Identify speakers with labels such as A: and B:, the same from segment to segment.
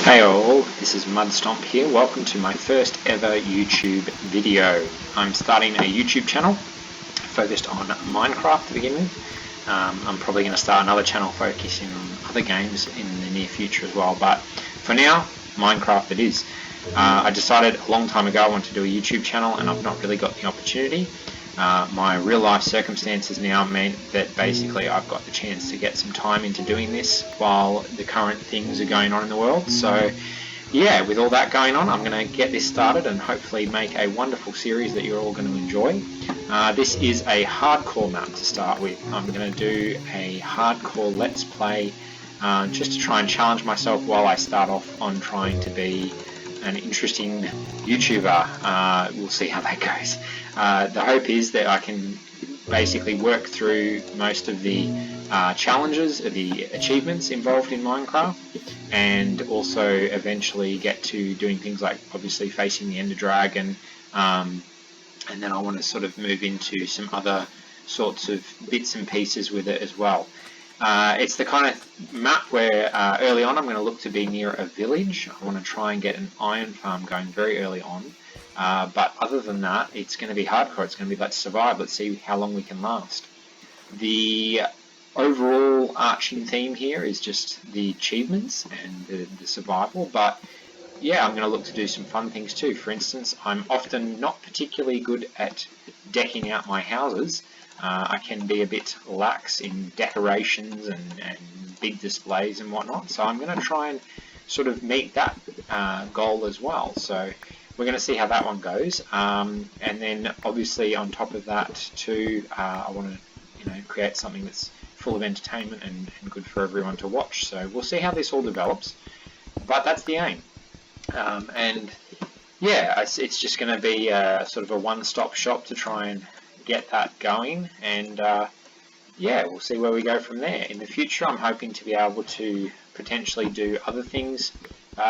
A: Hey all, this is Mudstomp here. Welcome to my first ever YouTube video. I'm starting a YouTube channel focused on Minecraft to begin with. I'm probably going to start another channel focusing on other games in the near future as well, but for now, Minecraft it is. I decided a long time ago I wanted to do a YouTube channel and I've not really got the opportunity. My real life circumstances now mean that basically I've got the chance to get some time into doing this while the current things are going on in the world. So yeah, with all that going on, I'm going to get this started and hopefully make a wonderful series that you're all going to enjoy. This is a hardcore map to start with. I'm going to do a hardcore let's play just to try and challenge myself while I start off on trying to be an interesting YouTuber. We'll see how that goes. The hope is that I can basically work through most of the challenges, the achievements involved in Minecraft, and also eventually get to doing things like obviously facing the Ender Dragon, and then I want to sort of move into some other sorts of bits and pieces with it as well. It's the kind of map where early on I'm going to look to be near a village. I want to try and get an iron farm going very early on. But other than that, it's going to be hardcore. It's going to be let's survive. Let's see how long we can last. The overall arching theme here is just the achievements and the survival. But yeah, I'm going to look to do some fun things too. For instance, I'm often not particularly good at decking out my houses. I can be a bit lax in decorations and big displays and whatnot, so I'm going to try and sort of meet that goal as well. So we're going to see how that one goes, and then obviously on top of that too, I want to create something that's full of entertainment and good for everyone to watch. So we'll see how this all develops, but that's the aim. And yeah, it's just going to be sort of a one-stop shop to try and get that going, and yeah, we'll see where we go from there. In the future, I'm hoping to be able to potentially do other things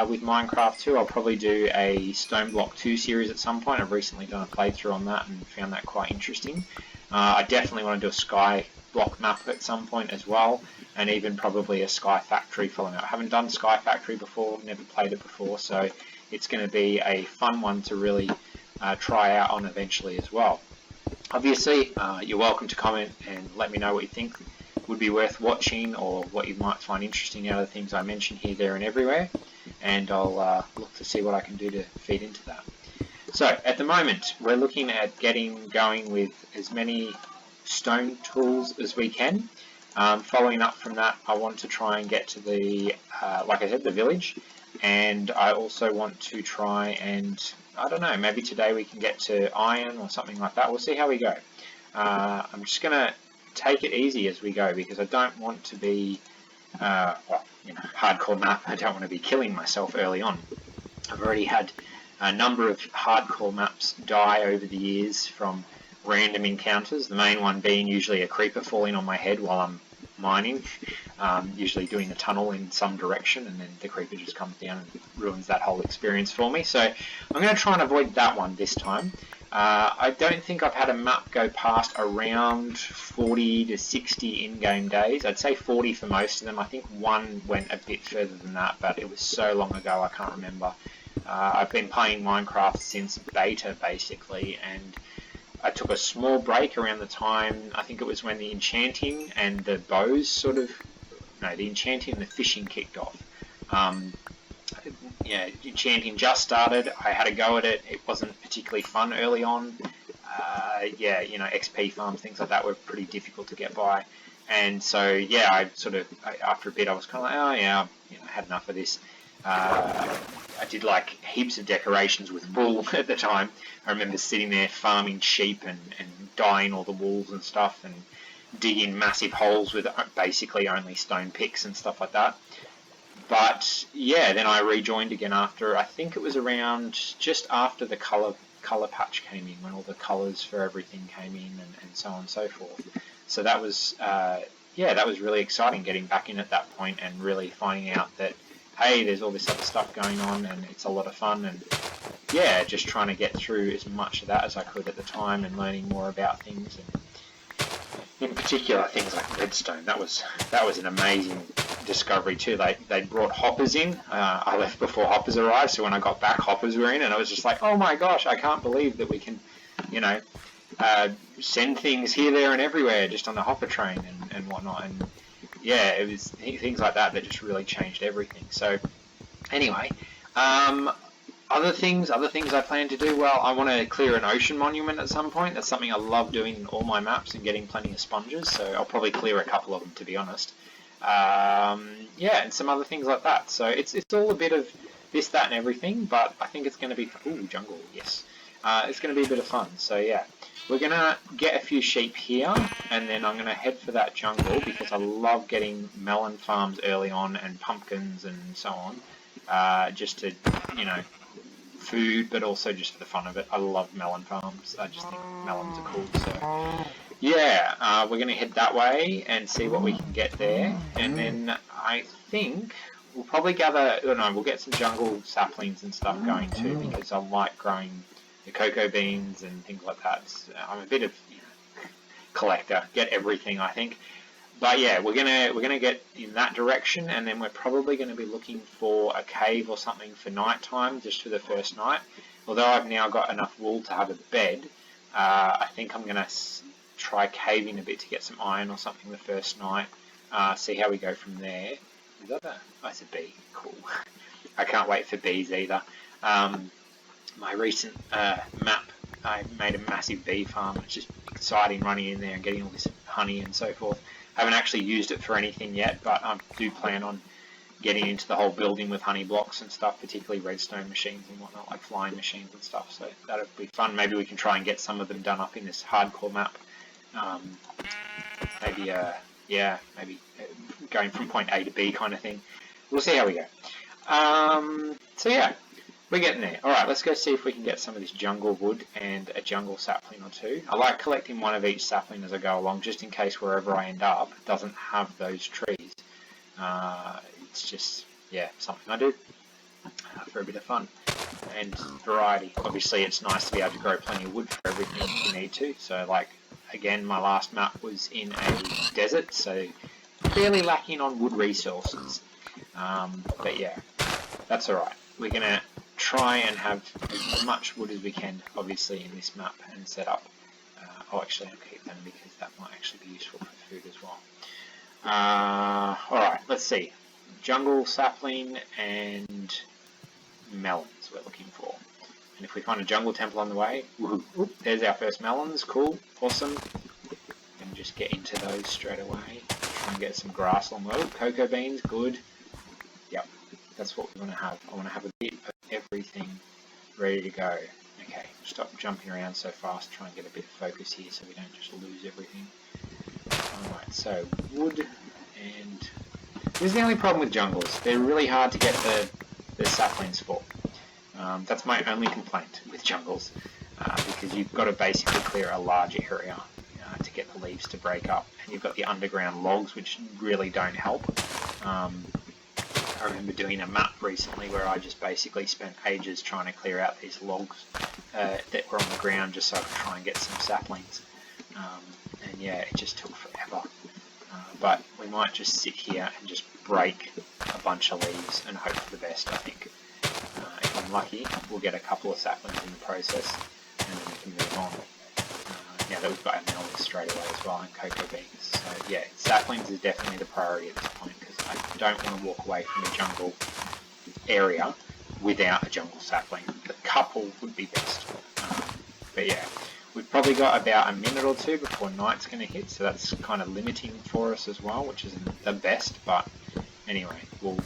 A: with Minecraft too. I'll probably do a Stone Block 2 series at some point. I've recently done a playthrough on that and found that quite interesting. I definitely want to do a Sky Block map at some point as well, and even probably a Sky Factory following up. I haven't done Sky Factory before, never played it before, so it's going to be a fun one to really try out on eventually as well. Obviously, you're welcome to comment and let me know what you think would be worth watching or what you might find interesting out of the things I mentioned here, there and everywhere, and I'll look to see what I can do to feed into that. So at the moment we're looking at getting going with as many stone tools as we can. Following up from that, I want to try and get to the, like I said, the village, and I also want to try and, I don't know, maybe today we can get to iron or something like that. We'll see how we go. I'm just going to take it easy as we go because I don't want to be, hardcore map. I don't want to be killing myself early on. I've already had a number of hardcore maps die over the years from random encounters, the main one being usually a creeper falling on my head while I'm mining, usually doing a tunnel in some direction, and then the creeper just comes down and ruins that whole experience for me. So I'm going to try and avoid that one this time. I don't think I've had a map go past around 40 to 60 in-game days. I'd say 40 for most of them. I think one went a bit further than that, but it was so long ago I can't remember. I've been playing Minecraft since beta basically, and I took a small break around the time, I think it was when the enchanting and the bows the enchanting and the fishing kicked off. Yeah, enchanting just started, I had a go at it, it wasn't particularly fun early on. Yeah, XP farms, things like that were pretty difficult to get by. And so, yeah, after a bit I was kind of like, oh yeah, I had enough of this. I did like heaps of decorations with wool at the time. I remember sitting there farming sheep and dyeing all the wools and stuff and digging massive holes with basically only stone picks and stuff like that. But yeah, then I rejoined again after, I think it was around just after the colour patch came in, when all the colours for everything came in and so on and so forth. So that was, yeah, that was really exciting getting back in at that point and really finding out that, hey, there's all this other stuff going on and it's a lot of fun, and yeah, just trying to get through as much of that as I could at the time and learning more about things. And In particular, things like redstone. That was an amazing discovery too. They brought hoppers in. I left before hoppers arrived, so when I got back, hoppers were in, and I was just like, oh my gosh, I can't believe that we can, you know, send things here, there, and everywhere just on the hopper train and whatnot. And yeah, it was things like that that just really changed everything. So anyway. Other things I plan to do, well, I want to clear an ocean monument at some point. That's something I love doing in all my maps and getting plenty of sponges, so I'll probably clear a couple of them, to be honest. Yeah, and some other things like that. So it's all a bit of this, that, and everything, but I think it's going to be... Ooh, jungle, yes. It's going to be a bit of fun, so yeah. We're going to get a few sheep here, and then I'm going to head for that jungle, because I love getting melon farms early on, and pumpkins and so on. Just to, you know, food, but also just for the fun of it. I love melon farms. I just think melons are cool. So yeah, we're going to head that way and see what we can get there. And then I think we'll probably gather, we'll get some jungle saplings and stuff going too, because I like growing the cocoa beans and things like that. So I'm a bit of, you know, collector. Get everything, I think. But yeah, we're gonna get in that direction, and then we're probably going to be looking for a cave or something for night time, just for the first night. Although I've now got enough wool to have a bed, I think I'm going to try caving a bit to get some iron or something the first night. See how we go from there. Is that a? Oh, it's a bee. Cool. I can't wait for bees either. My recent map, I made a massive bee farm. It's just exciting running in there and getting all this honey and so forth. I haven't actually used it for anything yet, but I do plan on getting into the whole building with honey blocks and stuff, particularly redstone machines and whatnot, like flying machines and stuff. So that'll be fun. Maybe we can try and get some of them done up in this hardcore map. Maybe going from point A to B kind of thing. We'll see how we go. So yeah. We're getting there. Alright, let's go see if we can get some of this jungle wood and a jungle sapling or two. I like collecting one of each sapling as I go along, just in case wherever I end up doesn't have those trees. It's just, yeah, something I do for a bit of fun and variety. Obviously, it's nice to be able to grow plenty of wood for everything if you need to. So, like, again, my last map was in a desert, so fairly lacking on wood resources. But yeah, that's alright. We're going to try and have as much wood as we can, obviously, in this map and set up. I'll actually keep them because that might actually be useful for food as well. Alright, let's see. Jungle, sapling, and melons we're looking for. And if we find a jungle temple on the way, woohoo, there's our first melons, cool, awesome. And just get into those straight away. Try and get some grass along the way. Cocoa beans, good. Yep. That's what we want to have. I want to have a bit of everything ready to go. Okay, stop jumping around so fast, try and get a bit of focus here so we don't just lose everything. Alright, so wood, and this is the only problem with jungles. They're really hard to get the saplings for. That's my only complaint with jungles, because you've got to basically clear a large area to get the leaves to break up, and you've got the underground logs which really don't help. I remember doing a map recently where I just basically spent ages trying to clear out these logs that were on the ground just so I could try and get some saplings. And yeah, it just took forever. But we might just sit here and just break a bunch of leaves and hope for the best, I think. If I'm lucky, we'll get a couple of saplings in the process and then we can move on. Now that we've got our melons straight away as well and cocoa beans. So yeah, saplings is definitely the priority at this point because I don't want to walk away from a jungle area without a jungle sapling. The couple would be best. But yeah, we've probably got about a minute or two before night's going to hit, so that's kind of limiting for us as well, which isn't the best, but anyway, we'll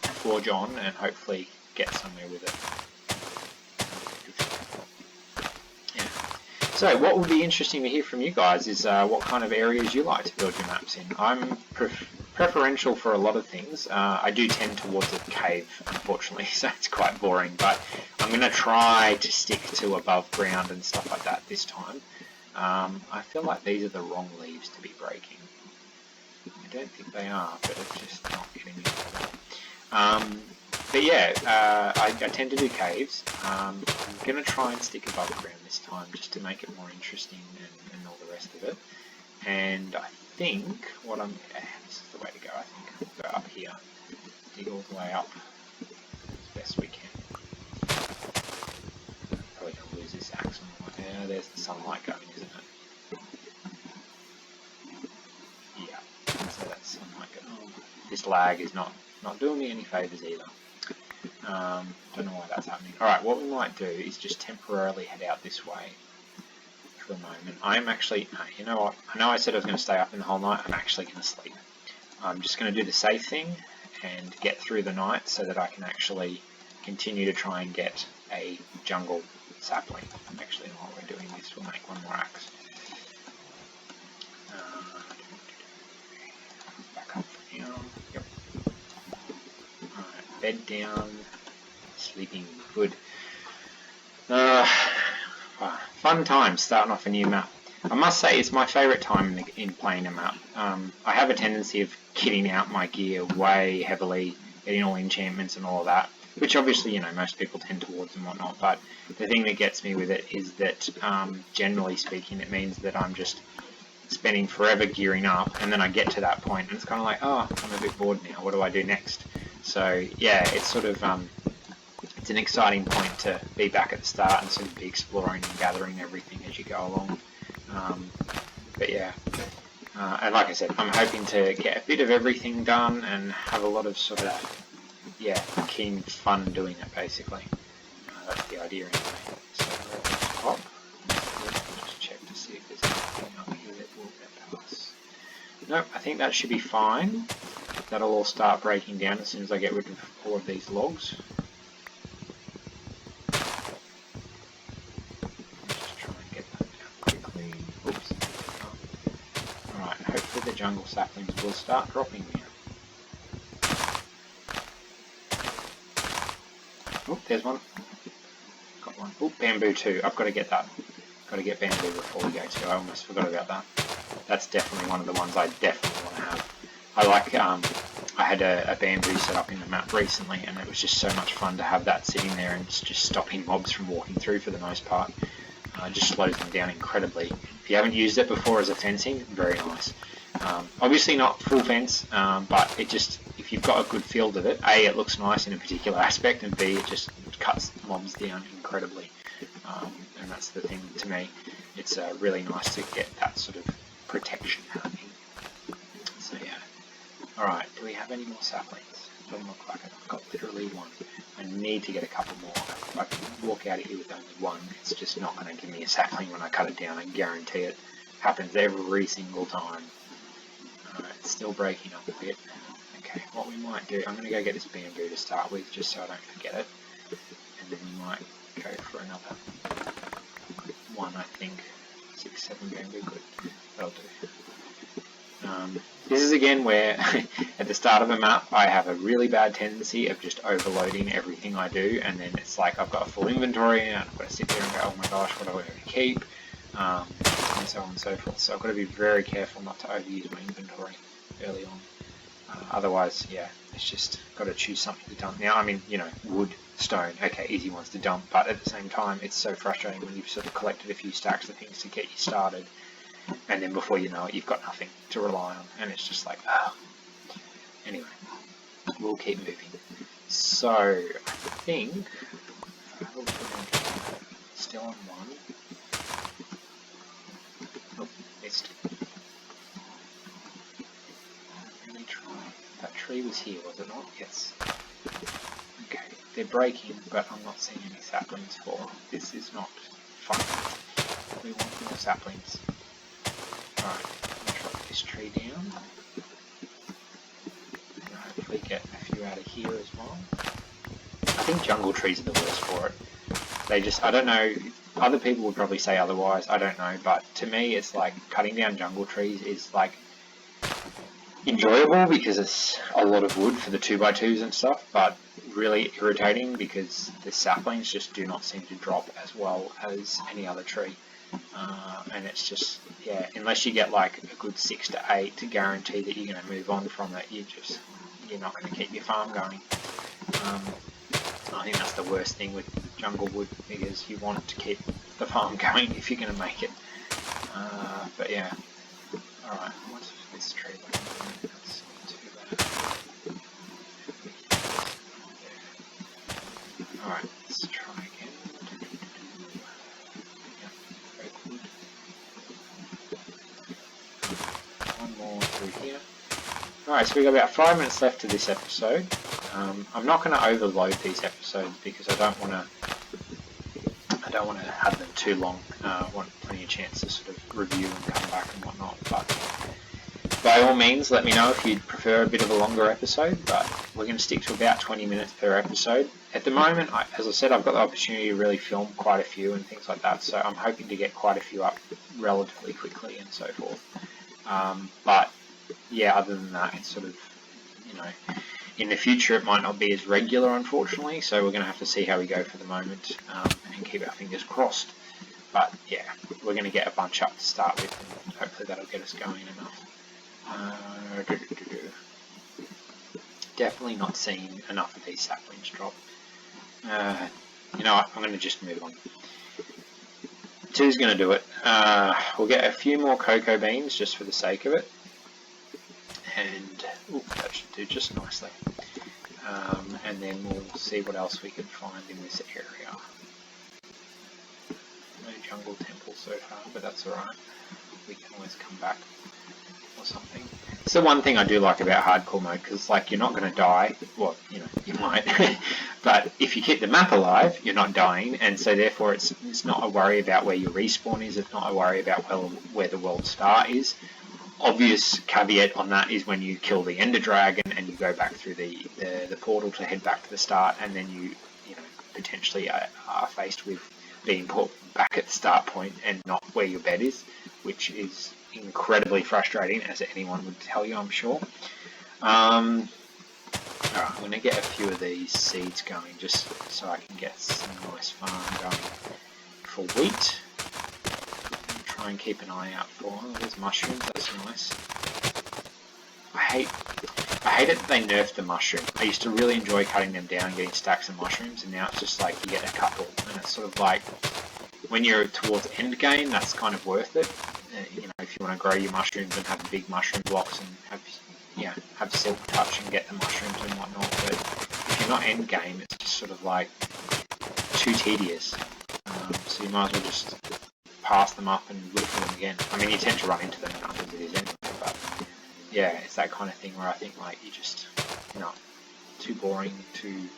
A: forge on and hopefully get somewhere with it. So what would be interesting to hear from you guys is what kind of areas you like to build your maps in. I'm preferential for a lot of things. I do tend towards a cave, unfortunately, so it's quite boring, but I'm going to try to stick to above ground and stuff like that this time. I feel like these are the wrong leaves to be breaking. I don't think they are, but it's just not getting me. But yeah, I tend to do caves. I'm going to try and stick above ground this time just to make it more interesting and all the rest of it. And I think what this is the way to go. I think we'll go up here, dig all the way up as best we can. Probably gonna lose this axe on the way. Yeah, there's the sunlight going, isn't it? Yeah. So that's sunlight going. Oh, this lag is not doing me any favors either. Don't know why that's happening. Alright, what we might do is just temporarily head out this way for a moment. I'm actually, you know what, I know I said I was going to stay up in the whole night, I'm actually going to sleep. I'm just going to do the safe thing and get through the night so that I can actually continue to try and get a jungle sapling. Actually, while we're doing this, we'll make one more axe. Back up for now. Yep. Alright, bed down. Sleeping good. Fun time starting off a new map. I must say it's my favourite time in playing a map. I have a tendency of kitting out my gear way heavily, getting all enchantments and all of that, which obviously, you know, most people tend towards and whatnot, but the thing that gets me with it is that, generally speaking, it means that I'm just spending forever gearing up, and then I get to that point, and it's kind of like, oh, I'm a bit bored now, what do I do next? So, yeah, it's sort of, it's an exciting point to be back at the start and sort of be exploring and gathering everything as you go along. But yeah, and like I said, I'm hoping to get a bit of everything done and have a lot of sort of, yeah, keen fun doing it basically. That's the idea anyway. So we're at the top. Just check to see if there's anything up here that will get past. Nope, I think that should be fine. That'll all start breaking down as soon as I get rid of all of these logs. The jungle saplings will start dropping now. Oh, there's one. Got one. Oh, bamboo too. I've got to get that. Got to get bamboo before we go too. I almost forgot about that. That's definitely one of the ones I definitely want to have. I like, I had a bamboo set up in the map recently, and it was just so much fun to have that sitting there and just stopping mobs from walking through for the most part. It just slows them down incredibly. If you haven't used it before as a fencing, very nice. Obviously not full fence, but it just, if you've got a good field of it, A, it looks nice in a particular aspect, and B, it just cuts mobs down incredibly. And that's the thing to me. It's really nice to get that sort of protection happening. So yeah. Alright, do we have any more saplings? Doesn't look like it. I've got literally one. I need to get a couple more. If I can walk out of here with only one, it's just not going to give me a sapling when I cut it down. I guarantee it. Happens every single time. It's still breaking up a bit. Okay, what we might do, I'm going to go get this bamboo to start with, just so I don't forget it. And then we might go for another one, I think. 6, 7 bamboo, good. That'll do. This is again where, at the start of a map, I have a really bad tendency of just overloading everything I do, and then it's like I've got a full inventory, and I've got to sit there and go, oh my gosh, what am I going to keep? And so on and so forth. So I've got to be very careful not to overuse my inventory early on. Otherwise, yeah, it's just got to choose something to dump. Now, I mean, you know, wood, stone, okay, easy ones to dump, but at the same time, it's so frustrating when you've sort of collected a few stacks of things to get you started, and then before you know it, you've got nothing to rely on, and it's just like, oh. Anyway, we'll keep moving. So, I think, still on one. Oh, missed. Really try. That tree was here, was it not? Yes. Okay, they're breaking, but I'm not seeing any saplings for. This is not fun. We want more saplings. Alright, I'll drop this tree down. And hopefully get a few out of here as well. I think jungle trees are the worst for it. They just, I don't know, other people would probably say otherwise, I don't know, but to me it's like cutting down jungle trees is like enjoyable because it's a lot of wood for the 2x2s and stuff, but really irritating because the saplings just do not seem to drop as well as any other tree. And it's just, yeah, unless you get like a good 6 to 8 to guarantee that you're going to move on from it, you're not going to keep your farm going. I think that's the worst thing with jungle wood, because you want to keep the farm going if you're going to make it. But yeah, Alright, what's this tree like? That's not too bad. Alright, let's try again. Yep, very good. One more through here. Alright, so we've got about 5 minutes left to this episode. I'm not going to overload these episodes because I don't want to have them too long. I want plenty of chance to sort of review and come back and whatnot. But by all means, let me know if you'd prefer a bit of a longer episode. But we're going to stick to about 20 minutes per episode. At the moment, as I said, I've got the opportunity to really film quite a few and things like that. So I'm hoping to get quite a few up relatively quickly and so forth. But yeah, other than that, it's sort of, you know, in the future it might not be as regular, unfortunately, so we're going to have to see how we go for the moment and keep our fingers crossed. But yeah, we're going to get a bunch up to start with, and hopefully that'll get us going enough. Definitely not seeing enough of these saplings drop. You know what, I'm going to just move on. 2's going to do it. We'll get a few more cocoa beans just for the sake of it. And that should do just nicely. And then we'll see what else we can find in this area. No jungle temple so far, but that's alright. We can always come back or something. It's the one thing I do like about hardcore mode, because like, you're not going to die. Well, you know, you might. But if you keep the map alive, you're not dying, and so therefore it's not a worry about where your respawn is. It's not a worry about where the world star is. Obvious caveat on that is when you kill the Ender Dragon and you go back through the portal to head back to the start, and then you know, potentially are faced with being put back at the start point and not where your bed is, which is incredibly frustrating, as anyone would tell you, I'm sure. Alright, I'm going to get a few of these seeds going just so I can get some nice farm going for wheat. Try and keep an eye out for. Oh, there's mushrooms, that's nice. I hate it that they nerfed the mushroom. I used to really enjoy cutting them down and getting stacks of mushrooms, and now it's just like you get a couple, and it's sort of like when you're towards end game, that's kind of worth it. You know, if you want to grow your mushrooms and have big mushroom blocks and have silk touch and get the mushrooms and whatnot, but if you're not end game, it's just sort of like too tedious. So you might as well just pass them up and look for them again. I mean, you tend to run into them enough as it is anyway, but yeah, it's that kind of thing where I think like you just, you know, too boring, too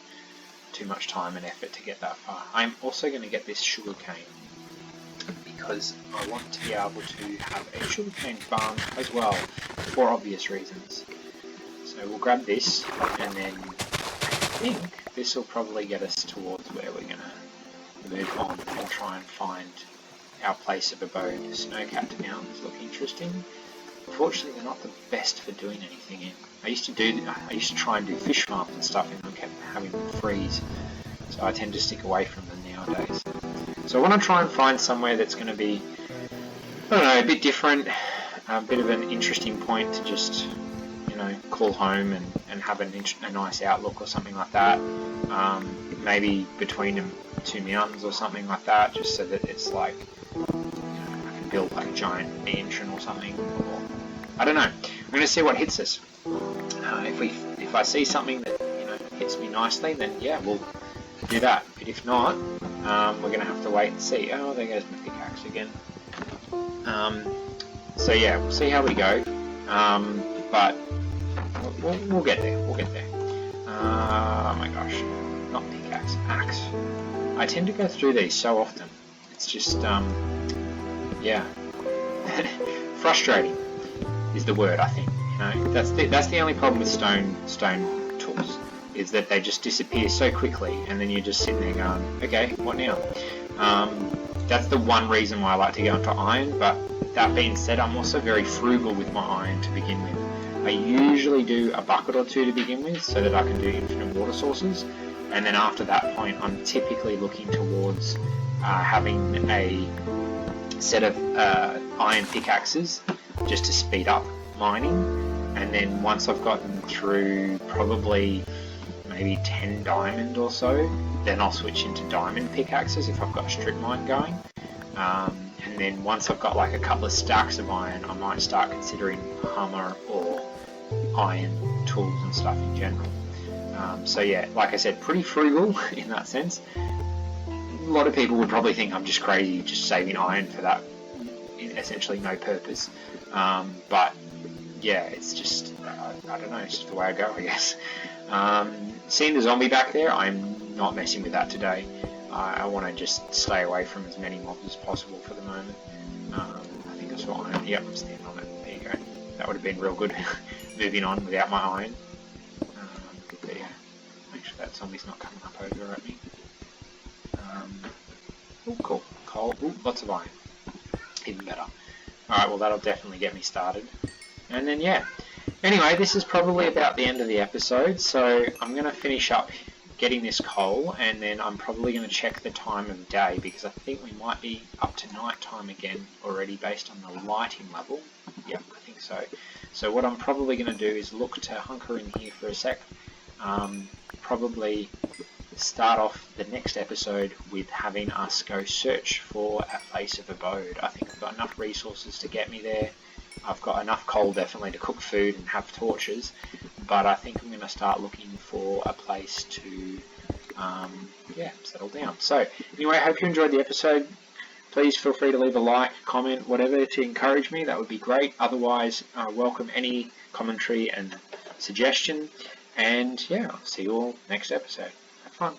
A: much time and effort to get that far. I'm also going to get this sugarcane because I want to be able to have a sugarcane farm as well, for obvious reasons. So we'll grab this, and then I think this will probably get us towards where we're going to move on and try and find our place of abode. Snow-capped mountains look interesting. Unfortunately, they're not the best for doing anything in. I used to try and do fish farms and stuff, and I kept having them freeze. So I tend to stick away from them nowadays. So I want to try and find somewhere that's going to be, I don't know, a bit different, a bit of an interesting point to just, you know, call home and have a nice outlook or something like that. Maybe between two mountains or something like that, just so that it's like, you know, I can build like a giant mansion or something, or I don't know. I'm going to see what hits us. If I see something that, you know, hits me nicely, then yeah, we'll do that. But if not, we're going to have to wait and see. Oh, there goes my pickaxe again. So yeah, we'll see how we go. But we'll get there. We'll get there. Oh my gosh, not pickaxe, axe. I tend to go through these so often. It's just, yeah, frustrating is the word, I think. You know, that's the only problem with stone tools, is that they just disappear so quickly, and then you're just sitting there going, okay, what now? That's the one reason why I like to go into iron. But that being said, I'm also very frugal with my iron to begin with. I usually do a bucket or two to begin with, so that I can do infinite water sources, and then after that point I'm typically looking towards having a set of iron pickaxes just to speed up mining. And then once I've gotten through probably maybe 10 diamond or so, then I'll switch into diamond pickaxes if I've got a strip mine going. And then once I've got like a couple of stacks of iron, I might start considering hammer or iron tools and stuff in general. So yeah, like I said, pretty frugal in that sense. A lot of people would probably think I'm just crazy, just saving iron for that essentially no purpose. But yeah, it's just, I don't know, it's just the way I go, I guess. Seeing the zombie back there, I'm not messing with that today. I want to just stay away from as many mobs as possible for the moment. I think I saw iron. Yep, I'm standing on it. There you go. That would have been real good moving on without my iron. But yeah, make sure that zombie's not coming up over at me. Oh, cool. Coal. Ooh, lots of iron. Even better. Alright, well that'll definitely get me started. And then yeah. Anyway, this is probably about the end of the episode, so I'm going to finish up getting this coal, and then I'm probably going to check the time of day, because I think we might be up to night time again already based on the lighting level. Yep, I think so. So what I'm probably going to do is look to hunker in here for a sec. Probably start off the next episode with having us go search for a place of abode. I think I've got enough resources to get me there. I've got enough coal definitely to cook food and have torches, but I think I'm going to start looking for a place to settle down. So anyway, I hope you enjoyed the episode. Please feel free to leave a like, comment, whatever to encourage me. That would be great. Otherwise, welcome any commentary and suggestion. And yeah, I'll see you all next episode. Have fun.